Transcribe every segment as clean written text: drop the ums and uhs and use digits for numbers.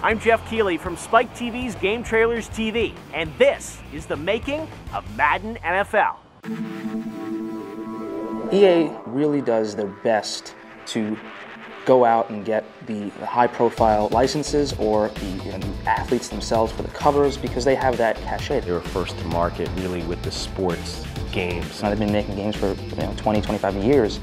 I'm Jeff Keeley from Spike TV's Game Trailers TV, and this is the Making of Madden NFL. EA really does their best to go out and get the high-profile licenses or the athletes themselves for the covers because they have that cachet. They were first to market really with the sports games. They've been making games for 20, 25 years.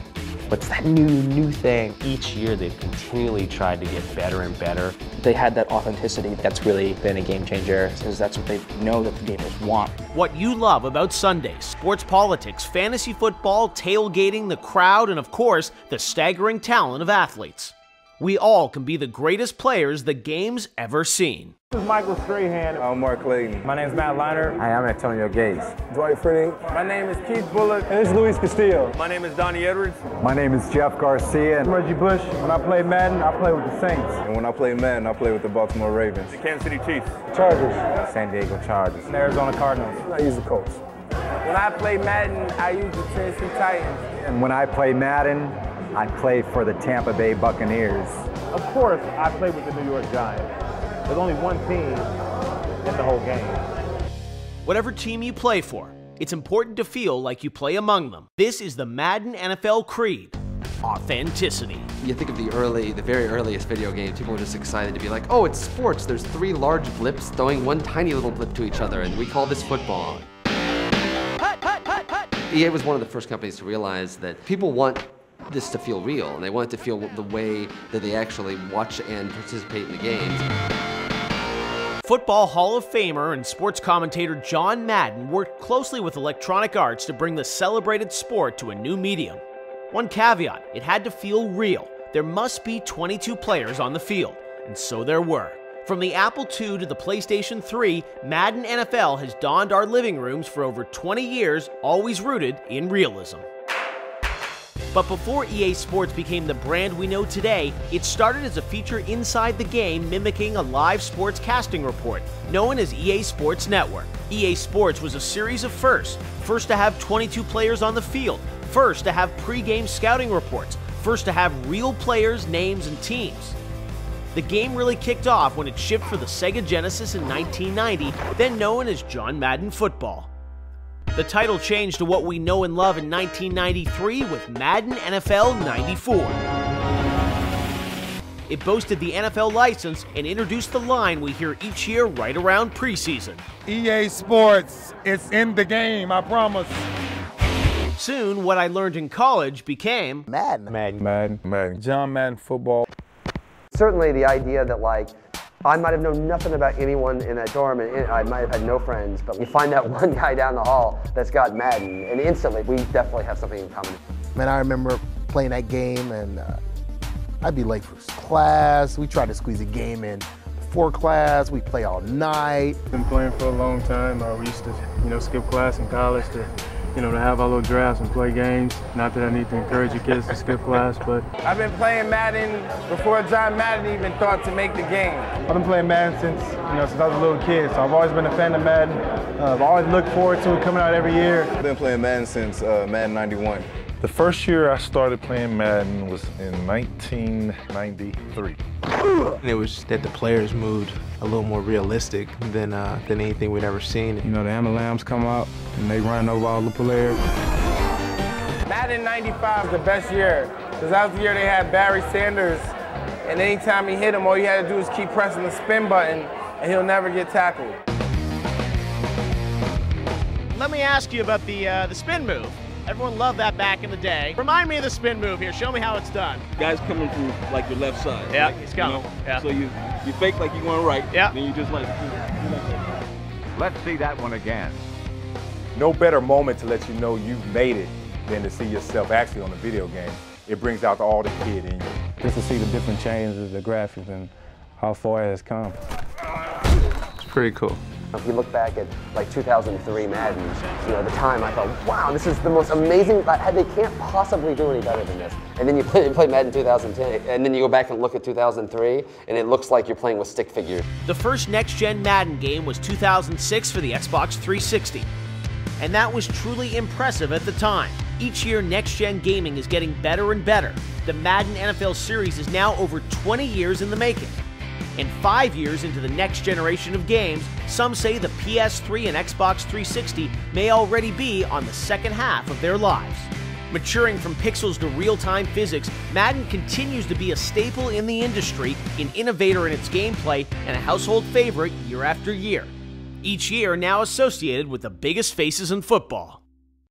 What's that new thing? Each year they've continually tried to get better and better. They had that authenticity. That's really been a game changer because that's what they know that the gamers want. What you love about Sundays: sports politics, fantasy football, tailgating, the crowd, and of course, the staggering talent of athletes. We all can be the greatest players the game's ever seen. This is Michael Strahan. I'm Mark Clayton. My name is Matt Liner. Hi, I'm Antonio Gates. Dwight Freening. My name is Keith Bullock. And this is Luis Castillo. My name is Donnie Edwards. My name is Jeff Garcia. I'm Reggie Bush. When I play Madden, I play with the Saints. And when I play Madden, I play with the Baltimore Ravens. The Kansas City Chiefs. Chargers. San Diego Chargers. And Arizona Cardinals. I use the Colts. When I play Madden, I use the Tennessee Titans. And when I play Madden, I play for the Tampa Bay Buccaneers. Of course, I play with the New York Giants. There's only one team in the whole game. Whatever team you play for, it's important to feel like you play among them. This is the Madden NFL creed: authenticity. You think of the very earliest video games, people were just excited to be like, oh, it's sports. There's 3 large blips throwing one tiny little blip to each other, and we call this football. EA was one of the first companies to realize that people want this to feel real, and they want it to feel the way that they actually watch and participate in the games. Football Hall of Famer and sports commentator John Madden worked closely with Electronic Arts to bring the celebrated sport to a new medium. One caveat: it had to feel real. There must be 22 players on the field, and so there were. From the Apple II to the PlayStation 3, Madden NFL has donned our living rooms for over 20 years, always rooted in realism. But before EA Sports became the brand we know today, it started as a feature inside the game mimicking a live sports casting report, known as EA Sports Network. EA Sports was a series of firsts. First to have 22 players on the field, first to have pre-game scouting reports, first to have real players, names, and teams. The game really kicked off when it shipped for the Sega Genesis in 1990, then known as John Madden Football. The title changed to what we know and love in 1993 with Madden NFL 94. It boasted the NFL license and introduced the line we hear each year right around preseason: EA Sports, it's in the game, I promise. Soon, what I learned in college became Madden. John Madden Football. Certainly the idea that, like, I might have known nothing about anyone in that dorm, and I might have had no friends, but you find that one guy down the hall that's got Madden, and instantly we definitely have something in common. Man, I remember playing that game, and I'd be late for class. We tried to squeeze a game in before class. We'd play all night. Been playing for a long time. We used to, skip class in college to have our little drafts and play games. Not that I need to encourage the kids to skip class, but I've been playing Madden before John Madden even thought to make the game. I've been playing Madden since I was a little kid, so I've always been a fan of Madden. I've always looked forward to it coming out every year. I've been playing Madden since Madden 91. The first year I started playing Madden was in 1993. And it was just that the players moved a little more realistic than anything we'd ever seen. The MLMs come out and they run over all the players. Madden 95 was the best year, because that was the year they had Barry Sanders, and anytime he hit him, all you had to do was keep pressing the spin button, and he'll never get tackled. Let me ask you about the spin move. Everyone loved that back in the day. Remind me of the spin move here. Show me how it's done. Guys coming from like your left side. Yeah, like, he's coming. Yeah. So you fake like you're going right. Yeah. Then you just like. Let's see that one again. No better moment to let you know you've made it than to see yourself actually on the video game. It brings out all the kid in you. Just to see the different changes, the graphics, and how far it has come. It's pretty cool. If you look back at like 2003 Madden, at the time I thought, wow, this is the most amazing, they can't possibly do any better than this. And then you play Madden 2010, and then you go back and look at 2003, and it looks like you're playing with stick figures. The first next-gen Madden game was 2006 for the Xbox 360. And that was truly impressive at the time. Each year, next-gen gaming is getting better and better. The Madden NFL series is now over 20 years in the making. And 5 years into the next generation of games, some say the PS3 and Xbox 360 may already be on the second half of their lives. Maturing from pixels to real-time physics, Madden continues to be a staple in the industry, an innovator in its gameplay, and a household favorite year after year. Each year now associated with the biggest faces in football.